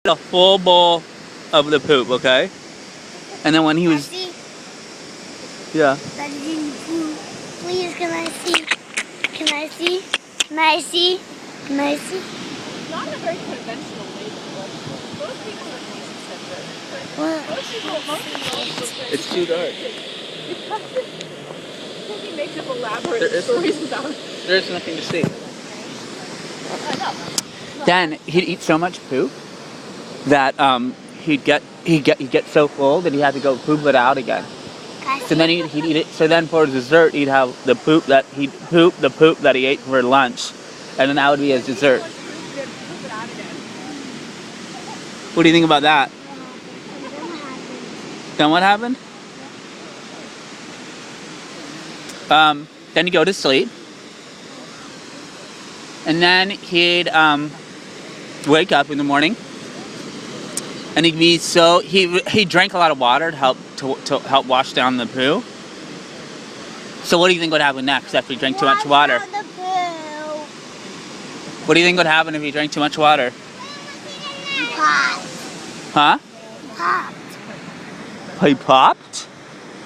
a full bowl of the poop, okay? And then when he was... Yeah. Please, can I see? Can I see? Can I see? Can I see? Not in a very conventional way. Most people are What? It's too dark. He makes up elaborate stories about it. There's nothing to see. Then he'd eat so much poop that he'd get so full that he had to go poop it out again. So then he'd eat it. So then for dessert he'd have the poop that he ate for lunch, and then that would be his dessert. What do you think about that? Then what happened? Then he'd go to sleep, and then he'd wake up in the morning, and he'd be so he drank a lot of water to help wash down the poo. So what do you think would happen next after he drank too much water? What do you think would happen if he drank too much water? Popped. Huh? Popped. He popped?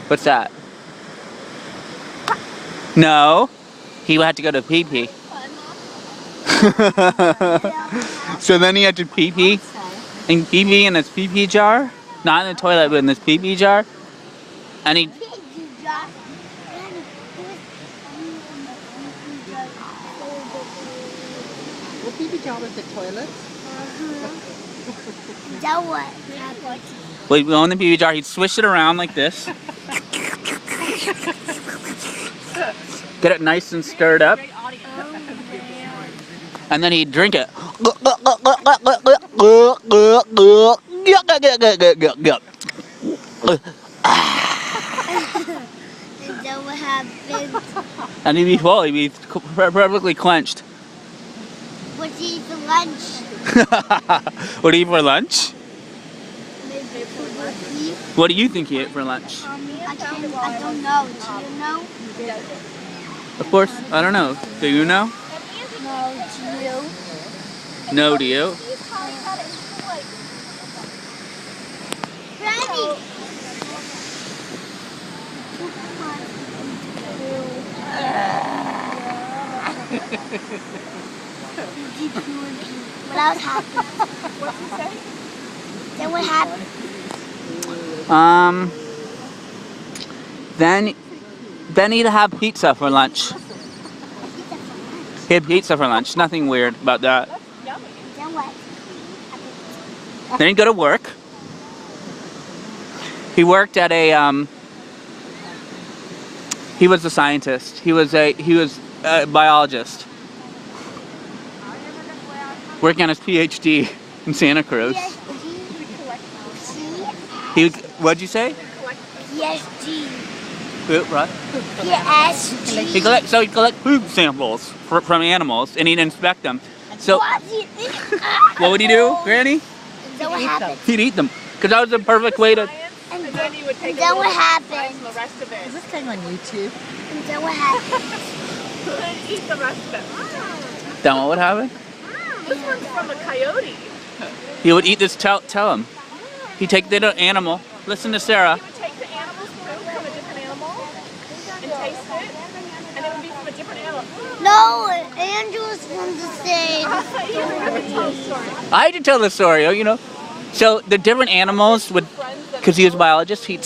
What's that? No. He had to go to pee-pee. So then he had to pee-pee in his pee-pee jar. Not in the toilet, but in this pee-pee jar. And he... What pee-pee jar was the toilet? That what? Well, he'd go in the pee-pee jar, he'd swish it around like this. Get it nice and stirred up. And then he'd drink it. Is that what happened? And he'd be full, he'd be perfectly clenched. What did you eat for lunch? What do you eat for lunch? Maybe beef. What do you think he ate for lunch? I don't know. Do you know? Of course, I don't know. Do you know? No, do you? No, do you? Granny! What else happened? What'd you say? Then what happened? Then he'd have pizza for lunch. He had pizza for lunch. Nothing weird about that. Then what? Then he'd go to work. He worked at a he was a scientist. He was a biologist. Working on his PhD in Santa Cruz. What'd you say? PSG. Poop, right? PSG. He'd collect poop samples from animals, and he'd inspect them. So, what would he do, Granny? Then what happened? He'd eat them, because that was the perfect way to... And then you would take Then what happened? the rest of it. Is this thing on YouTube? And then what happened? And eat the rest of it. Then what would happen? This one's from a coyote. He would eat this, tell him. He'd take the animal, listen to Sarah. He would take the animal's poop from a different animal and taste it, and it would be from a different animal. No, Andrew's from the same. You have to tell a story. I had to tell the story, you know. So the different animals would, because he was a biologist, he'd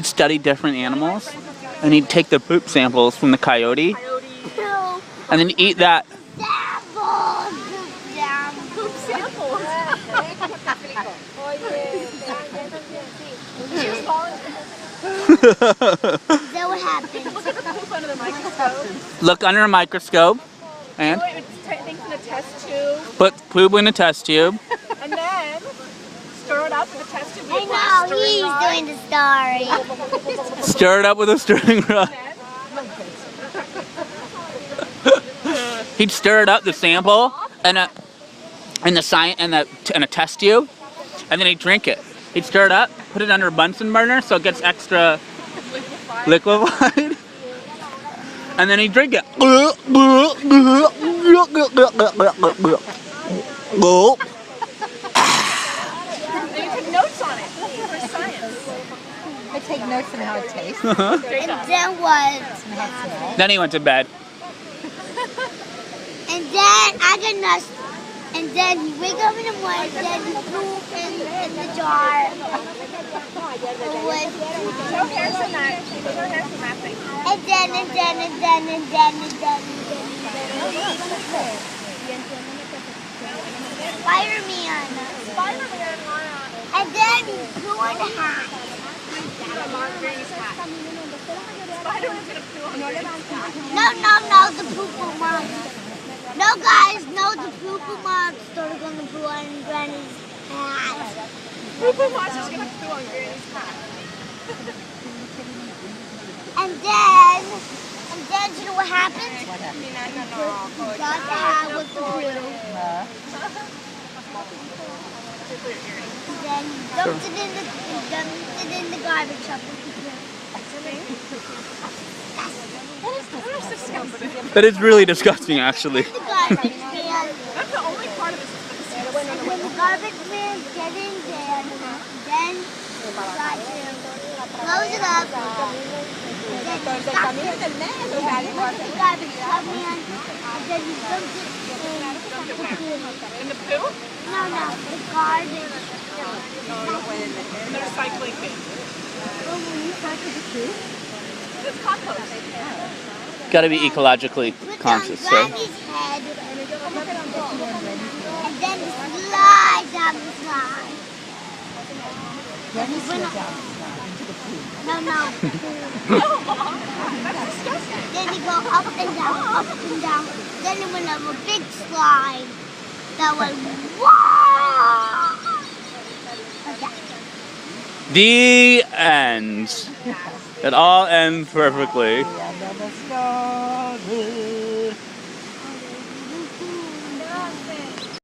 study different animals, and he'd take the poop samples from the coyote, and then eat that. Poop samples. Then what happened? Look at the poop under the microscope. Look under a microscope, and It would take things in a test tube, put poop in a test tube. and then stir it up with a test tube. I know, he's doing the story. Stir it up with a stirring rod. He'd stir it up, the sample, and a test tube, and then he'd drink it. He'd stir it up, put it under a Bunsen burner so it gets extra liquefied, and then he'd drink it. Gulp. And you take notes on it for science. I take notes on how it tastes. Great And job. then what? Then he went to bed. And then I got nuts. And then he wake up in the morning, then he poop in the jar. With, Show Harrison that. Show Harrison that thing. and then. Spider-Man. Spider-Man, And then he poo in the hat. Granny's hat. Spider-Man's gonna poo on Granny's hat. No, the poo-poo monster. No, guys, no, the poo-poo monster is gonna poo on Granny's hat. Poo-poo monster's gonna poo on Granny's hat. And then, you know what happened? What happened? He got the hat with the poo. Then he dumped it in the garbage up with the poo. That's disgusting. That is really disgusting, actually. The garbage man. That's the only part of it that's disgusting. And when the garbage man get in there, then you got to close it up. Then you stop it. The garbage man. And then you dump it in the poo. In the poo? No, the garbage. In the recycling bin. Oh, when you cycle the poo? It's compost. Gotta be ecologically Put conscious, on so. Granny's head. And then you slide down the slide. Granny slid down the slide into the poo. No. That's disgusting. Then you go up and down. Then it went up a big slide. That went wow. Okay. The end. It all ends perfectly. Yeah,